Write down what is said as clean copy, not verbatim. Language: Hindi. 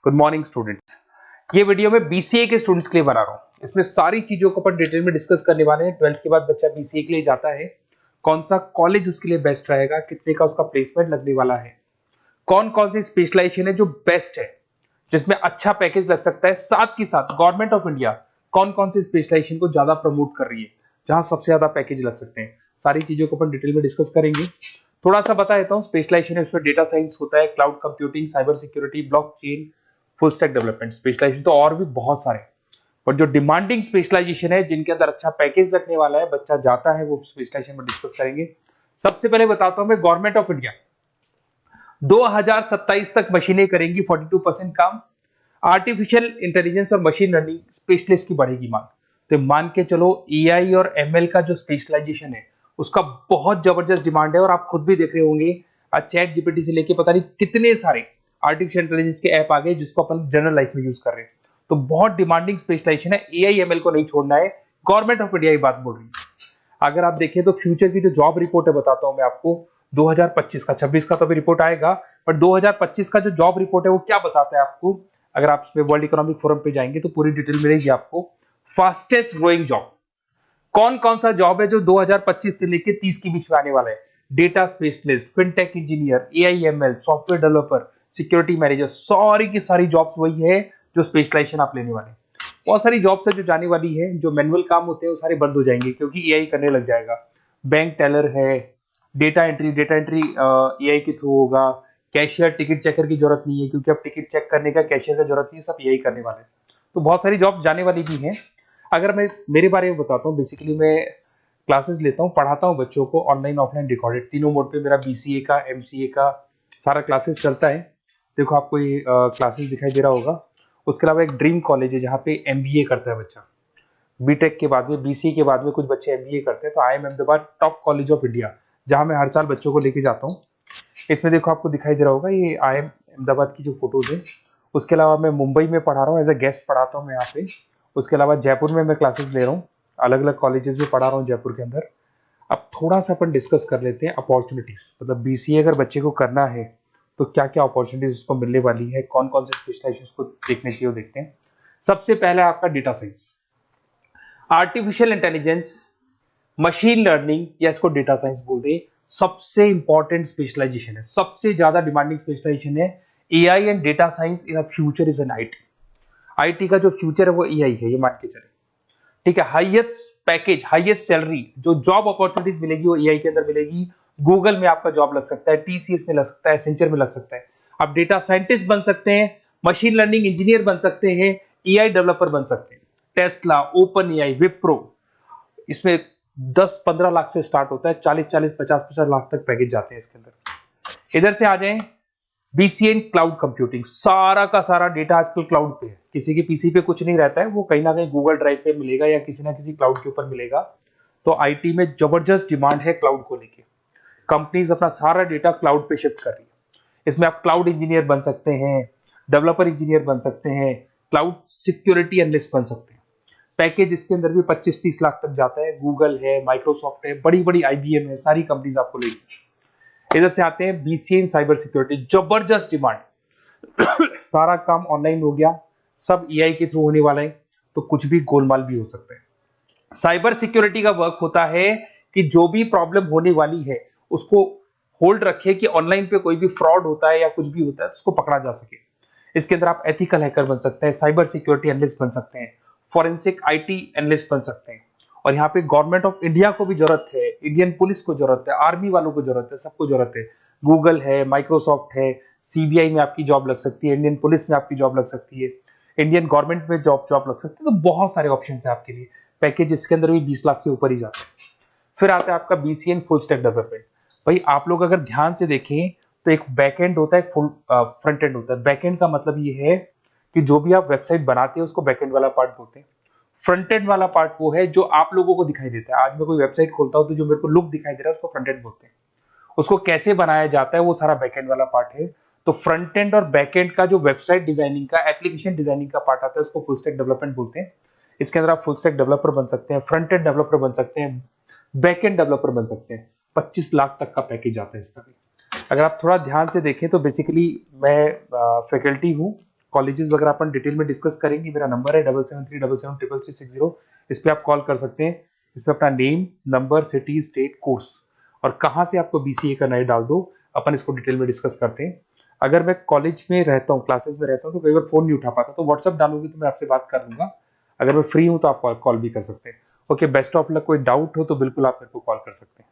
Good morning students. ये वीडियो मैं बीसीए के स्टूडेंट्स के लिए बना रहा हूँ। इसमें सारी चीजों को अपन डिटेल में डिस्कस करने वाले हैं। 12th के बाद बच्चा बीसीए के लिए जाता है, कौन सा कॉलेज उसके लिए बेस्ट रहेगा, कितने का उसका प्लेसमेंट लगने वाला है, कौन कौन सी स्पेशलाइजेशन है जो बेस्ट है, जिसमें अच्छा पैकेज लग सकता है। साथ ही साथ गवर्नमेंट ऑफ इंडिया कौन कौन सी स्पेशलाइजेशन को ज्यादा प्रमोट कर रही है, जहां सबसे ज्यादा पैकेज लग सकते हैं। सारी चीजों को अपन डिटेल में डिस्कस करेंगे। थोड़ा सा बता देता हूँ स्पेशलाइजेशन है, उसमें डेटा साइंस होता है, cloud computing, cyber security, blockchain, full stack development. Specialization तो और भी बहुत सारे, पर जो डिमांडिंग स्पेशलाइजेशन है जिनके अंदर अच्छा पैकेज लगने वाला है, बच्चा जाता है, वो स्पेशलाइजेशन में डिस्कस करेंगे। सबसे पहले बताता हूं मैं, गवर्नमेंट ऑफ इंडिया 2027 तक मशीनें करेंगी 42% काम। आर्टिफिशियल इंटेलिजेंस और मशीन लर्निंग स्पेशलिस्ट की बढ़ेगी मांग। तो मान के चलो एआई और एमएल का जो स्पेशलाइजेशन है उसका बहुत जबरदस्त डिमांड है। और आप खुद भी देख रहे होंगे, आज चैट जीपीटी से लेके पता नहीं कितने सारे आर्टिफिशियल इंटेलिजेंस के ऐप आ गए जिसको अपन जनरल लाइफ में यूज कर रहे हैं। तो बहुत डिमांडिंग स्पेशलाइजेशन है, एआई एमएल को नहीं छोड़ना है। गवर्नमेंट ऑफ इंडिया ये बात बोल रही है। अगर आप देखें तो फ्यूचर की जो जॉब रिपोर्ट है, बताता हूं मैं आपको 2025 का, 26 का तो अभी रिपोर्ट आएगा, पर 2025 का जो जॉब रिपोर्ट है वो क्या बताता है आपको। अगर आप इसमें वर्ल्ड इकोनॉमिक फोरम पे जाएंगे तो पूरी डिटेल मिलेगी आपको। फास्टेस्ट ग्रोइंग जॉब कौन कौन सा जॉब है जो 2025 से लेके 30 के बीच में आने वाला है। Data specialist, fintech engineer, AIML, software developer, security manager, सारी की सारी जॉब्स वही है जो स्पेशलाइजेशन आप लेने वाले हैं। बहुत सारी जॉब्स है जो जाने वाली है, जो मैनुअल काम होते हैं वो सारे बंद हो जाएंगे क्योंकि एआई करने लग जाएगा। बैंक टेलर है, डेटा एंट्री एआई के थ्रू होगा। कैशियर, टिकट चेकर की जरूरत नहीं है क्योंकि अब टिकट चेक करने का कैशियर का जरूरत नहीं है, सब एआई करने वाले हैं। तो बहुत सारी जॉब जाने वाली भी हैं। अगर मैं मेरे बारे में बताता हूँ, बेसिकली मैं क्लासेस लेता हूँ, पढ़ाता हूँ बच्चों को, ऑनलाइन ऑफलाइन रिकॉर्डेड तीनों मोड पे मेरा बीसीए का, एमसीए का सारा क्लासेस चलता है। देखो आपको ये क्लासेस दिखाई दे रहा होगा। उसके अलावा एक ड्रीम कॉलेज है जहाँ पे एमबीए करता है बच्चा। बीटेक के बाद में, बीसीए के बाद में कुछ बच्चे एमबीए करते हैं। तो I am Ahmedabad top college of India, जहाँ मैं हर साल बच्चों को लेके जाता हूँ। इसमें देखो आपको दिखाई दे रहा होगा ये आई एम अहमदाबाद की जो फोटोज है। उसके अलावा मैं मुंबई में पढ़ा रहा हूँ, एज अ गेस्ट पढ़ाता हूँ मैं यहाँ पे। उसके अलावा जयपुर में मैं क्लासेस ले रहा हूँ, अलग अलग कॉलेजेस में पढ़ा रहा हूँ जयपुर के अंदर। अब थोड़ा सा अपन डिस्कस कर लेते हैं अपॉर्चुनिटीज, मतलब बीसीए अगर बच्चे को करना है तो क्या क्या अपॉर्चुनिटीज उसको मिलने वाली है, कौन कौन से स्पेशलाइजेशन उसको देखने चाहिए, वो देखते हैं। सबसे पहले आपका data science, artificial intelligence, machine learning, या इसको डेटा साइंस बोलते हैं, सबसे इंपॉर्टेंट स्पेशलाइजेशन है, सबसे ज्यादा डिमांडिंग स्पेशलाइजेशन है। AI and data science in future is an IT. IT का जो फ्यूचर है वो एआई है, ये मान के चले। ठीक है, हाईएस्ट पैकेज, हाईएस्ट सैलरी, जो जॉब अपॉर्चुनिटीज मिलेगी वो एआई के अंदर मिलेगी। गूगल में आपका जॉब लग सकता है, टीसीएस में लग सकता है, एसेंचर में लग सकता है। आप डेटा साइंटिस्ट बन सकते हैं, मशीन लर्निंग इंजीनियर बन सकते हैं, एआई डेवलपर बन सकते हैं। टेस्ला, ओपन एआई, विप्रो, इसमें 10-15 लाख से स्टार्ट होता है, 40-40, 50-50 लाख तक पैकेज जाते हैं इसके अंदर। इधर से आ जाएं, बीसीए क्लाउड कंप्यूटिंग, सारा का सारा डेटा आजकल क्लाउड पे है, किसी के पीसी पे कुछ नहीं रहता है, वो कहीं ना कहीं गूगल ड्राइव पे मिलेगा या किसी ना किसी क्लाउड के ऊपर मिलेगा। तो आईटी में जबरदस्त डिमांड है क्लाउड को लेके। कंपनीज अपना सारा डेटा क्लाउड पे शिफ्ट कर रही है। इसमें आप क्लाउड इंजीनियर बन सकते हैं, डेवलपर इंजीनियर बन सकते हैं, क्लाउड सिक्योरिटी एनालिस्ट बन सकते हैं। पैकेज इसके अंदर भी 25-30 लाख तक जाता है। गूगल है, माइक्रोसॉफ्ट है, बड़ी बड़ी आईबीएम है, सारी कंपनीज आपको लेगी। इधर से आते हैं बीसीए इन साइबर सिक्योरिटी, जबरदस्त डिमांड। सारा काम ऑनलाइन हो गया, सब एआई के थ्रू होने वाला है, तो कुछ भी गोलमाल भी हो सकता है। साइबर सिक्योरिटी का वर्क होता है कि जो भी प्रॉब्लम होने वाली है उसको होल्ड रखे कि ऑनलाइन पे कोई भी फ्रॉड होता है या कुछ भी होता है तो उसको पकड़ा जा सके। इसके अंदर आप एथिकल हैकर बन सकते हैं, साइबर सिक्योरिटी एनालिस्ट बन सकते हैं, फॉरेंसिक आईटी एनालिस्ट बन सकते हैं। और यहाँ पे गवर्नमेंट ऑफ इंडिया को भी जरूरत है, इंडियन पुलिस को जरूरत है, आर्मी वालों को जरूरत है, सबको जरूरत है। गूगल है, माइक्रोसॉफ्ट है, सीबीआई में आपकी जॉब लग सकती है, इंडियन पुलिस में आपकी जॉब लग सकती है, इंडियन गवर्नमेंट में जॉब लग सकती है। तो बहुत सारे ऑप्शन है आपके लिए। पैकेज इसके अंदर भी 20 लाख से ऊपर ही जाता है। फिर आता है आपका बीसीए फुल स्टैक डेवलपमेंट। भाई आप लोग अगर ध्यान से देखें तो एक बैकएंड होता है, फुल फ्रंट एंड होता है। बैकएंड का मतलब ये है कि जो भी आप वेबसाइट बनाते हैं उसको बैकएंड वाला पार्ट बोलते हैं। फ्रंट एंड वाला पार्ट वो है जो आप लोगों को दिखाई देता है। आज मैं कोई वेबसाइट खोलता हूं तो जो मेरे को लुक दिखाई दे रहा है उसको फ्रंट एंड बोलते हैं। उसको कैसे बनाया जाता है वो सारा बैक एंड वाला पार्ट है। तो फ्रंट एंड और बैक एंड का जो वेबसाइट डिजाइनिंग का, एप्लीकेशन डिजाइनिंग का पार्ट आता है उसको फुल स्टैक डेवलपमेंट बोलते हैं। इसके अंदर आप फुल स्टैक डेवलपर बन सकते हैं, फ्रंट एंड डेवलपर बन सकते हैं, बैक एंड डेवलपर बन सकते हैं। 25 लाख तक का पैकेज आता है इसका भी। अगर आप थोड़ा ध्यान से देखें तो बेसिकली मैं फैकल्टी हूँ कॉलेजेस वगैरह अपन डिटेल में डिस्कस करेंगे। मेरा नंबर है 7737733360। इस पे आप कॉल कर सकते हैं। इसमें अपना name, number, city, state, course और कहाँ से आपको बीसीए करना है डाल दो। अपन इसको डिटेल में डिस्कस करते हैं। अगर मैं कॉलेज में रहता हूँ, क्लासेस में रहता हूँ, तो कई बार फोन नहीं उठा पाता, तो व्हाट्सअप डालोगे तो मैं आपसे बात कर लूंगा। अगर मैं फ्री हूँ तो आप कॉल भी कर सकते हैं। Okay, best of luck. कोई डाउट हो तो बिल्कुल आप मेरे को कॉल कर सकते हैं।